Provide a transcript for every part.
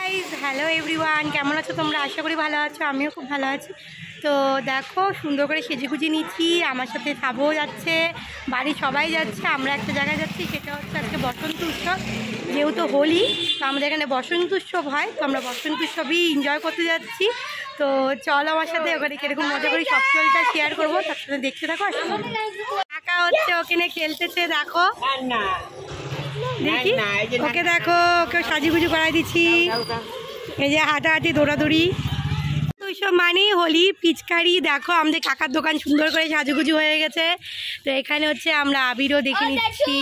Guys, hello everyone, কেমন আছো তোমরা? আশা করি ভালো আছো, আমিও খুব ভালো আছি। তো দেখো, সুন্দর করে সেজেগুজি নিচ্ছি, আমার সাথে সাবও যাচ্ছে, বাড়ির সবাই যাচ্ছে, আমরা একটা জায়গায় যাচ্ছি, সেটা হচ্ছে আজকে বসন্ত উৎসব। যেহেতু হোলি, তো আমাদের এখানে বসন্ত উৎসব হয়, তো আমরা বসন্ত উৎসবই এনজয় করতে যাচ্ছি। তো চলো আমার সাথে, ওখানে কীরকম মজা করি সব চলটা শেয়ার করবো, তার সাথে দেখতে থাকো। টাকা হচ্ছে ওখানে খেলতেছে, দেখো দেখি ওকে, দেখো ওকে সাজুগুজু করাই দিচ্ছি, এই যে হাঁটাহাঁটি দৌড়াদৌড়ি। তো ওইসব মানেই হোলি, পিচকারি। দেখো আমাদের কাকার দোকান সুন্দর করে সাজুগুজু হয়ে গেছে। তো এখানে হচ্ছে আমরা আবিরও দেখে নিচ্ছি।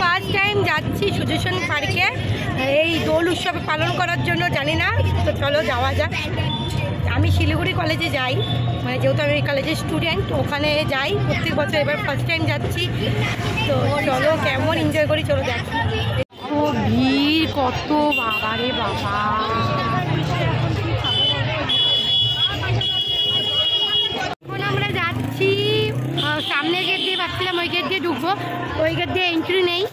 ফার্স্ট টাইম যাচ্ছি সুদর্শন পার্কে এই দোল উৎসব পালন করার জন্য, জানি না, তো চলো যাওয়া যাক। আমি শিলিগুড়ি কলেজে যাই, মানে যেহেতু আমি কলেজের স্টুডেন্ট, ওখানে যাই প্রত্যেক বছর, এবার ফার্স্ট টাইম যাচ্ছি। তো চলো কেমন এনজয় করি, চলো দেখি। ও ভিড় কত, বাবা রে বাবা। এখন আমরা যাচ্ছি সামনের গেট দিয়ে, ভাবছিলাম ওই গেট দিয়ে ঢুকবো, ওই গেট দিয়ে এন্ট্রি নেই,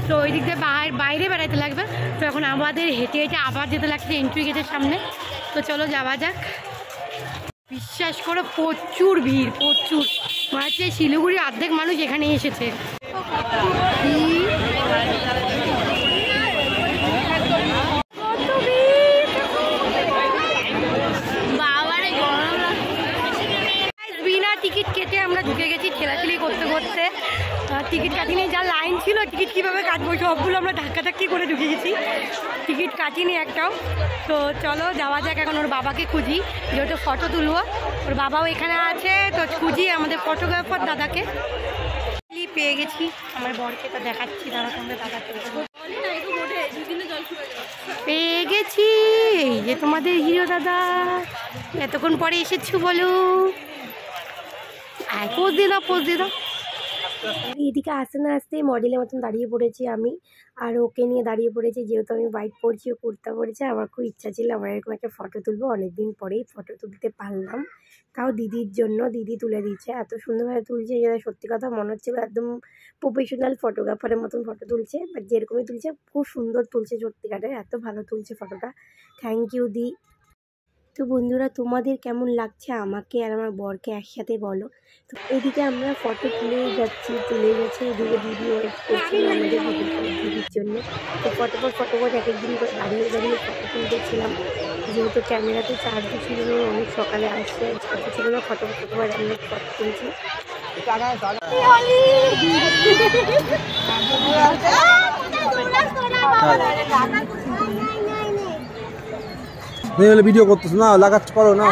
তো ওই দিক দিয়ে বাইরে বেড়াতে লাগবে। তো এখন আমাদের হেঁটে হেঁটে আবার যেতে লাগছে এন্ট্রি গেটের সামনে। তো চলো যাওয়া যাক। বিশ্বাস করো প্রচুর ভিড়, প্রচুর, মনে হচ্ছে শিলিগুড়ির অর্ধেক মানুষ এখানে এসেছে। বিনা টিকিট কেটে আমরা ঢুকে গেছি, ঠেলাঠেলি করতে করতে। টিকিট কাটিনি, যা লাইন ছিল, টিকিট কীভাবে কাটবো সবগুলো আমরা ধাক্কাধাক্কি করে ঢুকে গেছি, টিকিট কাটিনি একটাও। তো চলো যাওয়া যাক। এখন ওর বাবাকে খুঁজি, যেহেতু ফটো তুলবো, ওর বাবাও এখানে আছে, তো খুঁজি আমাদের ফটোগ্রাফার দাদাকে। পেয়ে গেছি আমার বরকে, তো দেখাচ্ছি, দাদা সঙ্গে দাদাকে পেয়ে গেছি। এই যে তোমাদের হিরো দাদা, এতক্ষণ পরে এসেছো বলো, পোজ দিয়ে দাও, পোজ দিয়ে দাও। এদিকে আসতে না আসতে মডেলের মতন দাঁড়িয়ে পড়েছি আমি, আর ওকে নিয়ে দাঁড়িয়ে পড়েছি, যেহেতু আমি বাইক পরছি, ও কুর্তা পরেছে। আমার খুব ইচ্ছা ছিল আমার এরকম একটা ফটো তুলবো, অনেকদিন পরেই ফটো তুলতে পারলাম, তাও দিদির জন্য। দিদি তুলে দিচ্ছে, এত সুন্দরভাবে তুলছে, যেটা সত্যি কথা মনে হচ্ছিল একদম প্রফেশনাল ফটোগ্রাফারের মতন ফটো তুলছে, বাট যেরকমই তুলছে খুব সুন্দর তুলছে, সত্যিকারের এত ভালো তুলছে ফটোটা। থ্যাংক ইউ দি। তো বন্ধুরা, তোমাদের কেমন লাগছে আমাকে আর আমার বরকে একসাথে বলো। তো এদিকে আমরা ফটো তুলেই যাচ্ছি, তুলে গেছে, এদিকে দিদি ওয়েট করছিল আমাদের দিদির জন্য। তো ফটোপট এক একদিন করে দাঁড়িয়ে দাঁড়িয়ে ফটো তুলতেছিলাম, যেহেতু ক্যামেরাতে চার্জও ছিল না, অনেক সকালে আসছে, চার্জও ছিল না, ফটোপট আমরা ফটো তুলছি। ভিডিও করতেছ না, লাগাচ্ছ, করো না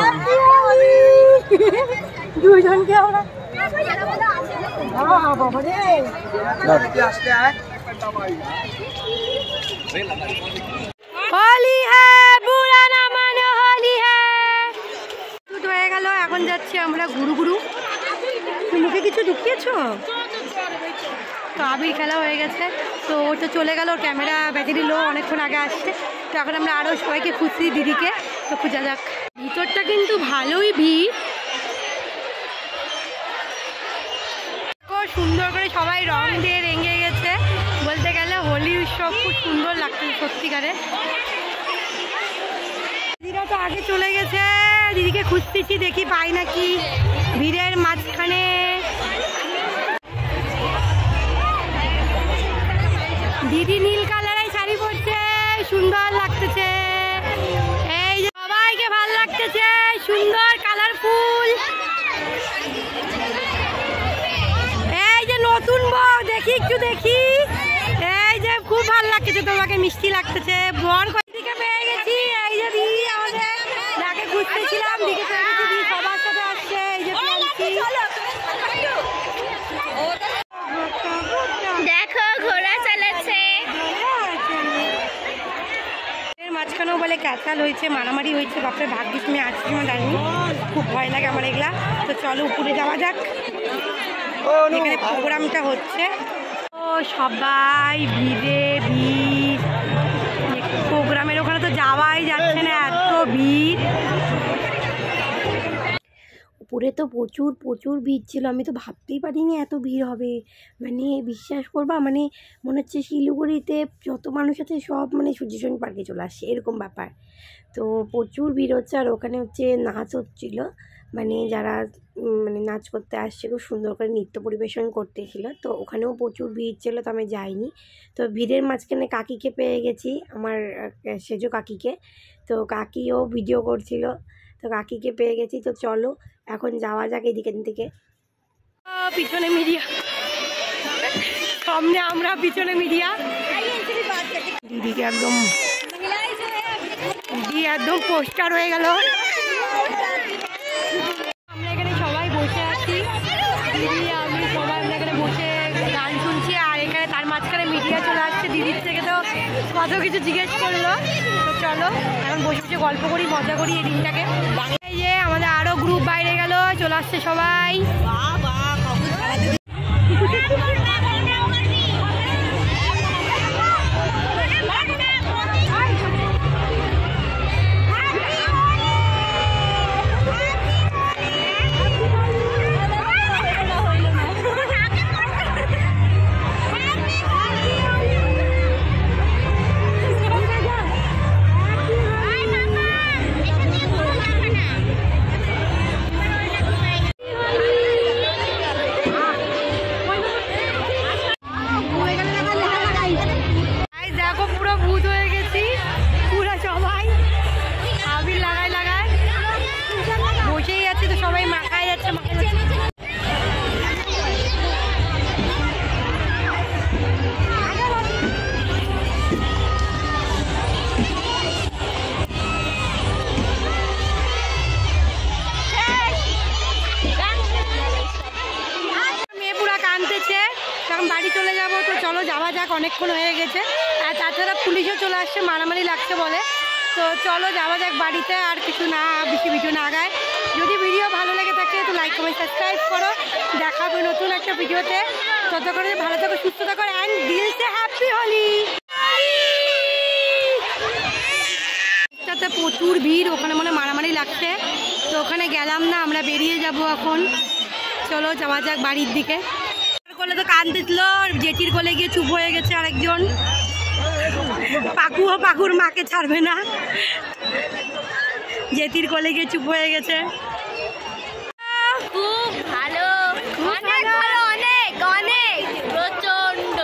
দুইজনকে আমরা হোলি হ্যাঁ, বুড়া না মানে হোলি হ্যাঁ। দুটো হয়ে গেল, এখন যাচ্ছি আমরা গুরু গুরু। মুখে কিছু ঢুকিয়েছো? তো আবির খেলা হয়ে গেছে, তো ও তো চলে গেল, ক্যামেরা ব্যাটারি লো, অনেকক্ষণ আগে আসছে। তো এখন আমরা আরও সবাইকে খুঁজছি, দিদিকে, তো খোঁজা যাক। ভিতরটা কিন্তু ভালোই ভিড়, সুন্দর করে সবাই রং দিয়ে রেঙে গেছে, বলতে গেলে হোলি উৎসব খুব সুন্দর লাগছে সত্যিকারে। দিদিরা তো আগে চলে গেছে, দিদিকে খুঁজতেছি, দেখি পাই নাকি ভিড়ের মাঝখানে। দিদি নীল কালারের শাড়ি পরছে, সুন্দর লাগতেছে, এই যে সবাইকে ভাল লাগতেছে, সুন্দর কালারফুল। এই যে নতুন বউ, দেখি একটু দেখি, এই যে খুব ভালো লাগতেছে, তোমাকে মিষ্টি লাগতেছে। বর দিকে পেয়ে গেছি, এই যে দিদি আমাদের যাকে খুঁজতেছিলাম, দিকে পেয়ে গেছি, দিদি সবার সাথে আসছে, এই যে দেখো ঘোড়া চালাচ্ছে, মাঝখানেও বলে ক্যাচাল হয়েছে, মারামারি হয়েছে, বাপরে ভাগ্যিস আমি আজকে সময় দাঁড়িয়ে, খুব ভয় লাগে আমার এগুলা। তো চলো উপরে যাওয়া যাক, এখানে প্রোগ্রামটা হচ্ছে। ও সবাই ভিড়ে ভিড়, প্রোগ্রামের ওখানে তো যাওয়াই যাচ্ছে না, এত ভিড়। ওপরে তো প্রচুর প্রচুর ভিড় ছিল, আমি তো ভাবতেই পারিনি এত ভিড় হবে। মানে বিশ্বাস করবা, মানে মনে হচ্ছে শিলিগুড়িতে যত মানুষ আছে সব মানে সূর্যসেন পার্কে চলে আসছে, এরকম ব্যাপার। তো প্রচুর ভিড় হচ্ছে, আর ওখানে হচ্ছে নাচ হচ্ছিল, মানে যারা মানে নাচ করতে আসছে খুব সুন্দর করে নৃত্য পরিবেশন করতেছিল। তো ওখানেও প্রচুর ভিড় ছিল, তো আমি যাইনি। তো ভিড়ের মাঝখানে কাকিকে পেয়ে গেছি, আমার সেজো কাকিকে। তো কাকিও ভিডিও করছিল, তো কাকিকে পেয়ে গেছি। তো চলো এখন যাওয়া যাক এদিকের থেকে। পিছনে মিডিয়া, সামনে আমরা, পিছনে মিডিয়া। দিদিকে একদম একদম পোস্টার হয়ে গেল। আমরা এখানে সবাই বসে আছি, দিদি আমি সবাই আমরা এখানে বসে গান শুনছি, আর এখানে তার মাঝখানে মিডিয়া চলে আসছে। দিদির থেকে তো কত কিছু জিজ্ঞেস করলো। তো চলো এখন বসে বসে গল্প করি, মজা করি এই দিনটাকে। এই যে আমাদের আরো গ্রুপ বাইরে গেল, চলে আসছে সবাই। বাড়ি চলে যাবো, তো চলো যাওয়া যাক, অনেকক্ষণ হয়ে গেছে। আর তাছাড়া পুলিশও চলে আসছে, মারামারি লাগছে বলে। তো চলো যাওয়া যাক বাড়িতে, আর কিছু না বেশি ভিডিও না আগায়। যদি ভিডিও ভালো লেগে থাকে তো লাইক কমেন্ট সাবস্ক্রাইব করো। দেখাবো নতুন একটা ভিডিওতে, ততক্ষণে ভালো থাকো, সুস্থ থাকো, অ্যান্ড দিল সে হ্যাপি হোলি। প্রচুর ভিড়, ওখানে মনে মারামারি লাগছে, তো ওখানে গেলাম না, আমরা বেরিয়ে যাব এখন। চলো যাওয়া যাক বাড়ির দিকে। কোলে তো কাঁদতেছিল, জেঠির কোলে গিয়ে চুপ হয়ে গেছে আরেকজন। পাকুও পাকুর মাকে ছাড়বে না, জেঠির কোলে গিয়ে চুপ হয়ে গেছে। খুব ভালো, অনেক ভালো, অনেক অনেক প্রচন্ড।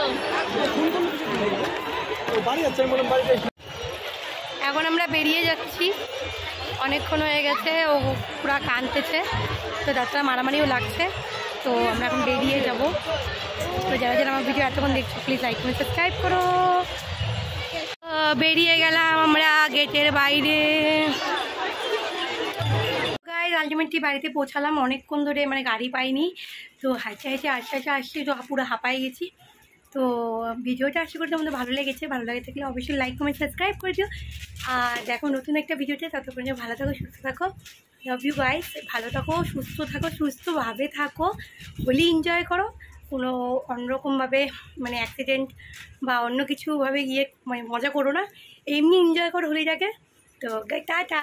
এখন আমরা বেরিয়ে যাচ্ছি, অনেকক্ষণ হয়ে গেছে, ও পুরা কাঁদতেছে, তো তাছাড়া মারামারিও লাগছে। তো আমরা এখন বেরিয়ে যাব। তো যারা যারা আমার ভিডিও এতক্ষণ দেখছো প্লিজ লাইক কমেন্ট সাবস্ক্রাইব করো। বেরিয়ে গেলাম আমরা গেটের বাইরে। গাইস আলটিমেটলি বাড়িতে পৌঁছালাম, অনেকক্ষণ ধরে মানে গাড়ি পাইনি, তো হাঁচে আসছি, তো পুরো হাঁপাই গেছি। তো ভিডিওটা আশা করি তোমাদের ভালো লেগেছে, ভালো লাগে থাকলে অবশ্যই লাইক কমেন্ট সাবস্ক্রাইব করে দিও। আর দেখো নতুন একটা ভিডিওতে, ততক্ষণে ভালো থাকো, সুস্থ থাকো। লাভ ইউ গাইস, ভালো থাকো, সুস্থ থাকো, সুস্থভাবে থাকো, হোলি এনজয় করো। কোনো অন্যরকমভাবে মানে অ্যাক্সিডেন্ট বা অন্য কিছুভাবে গিয়ে মানে মজা করো না, এমনি এনজয় করো হোলিটাকে। তো টাটা।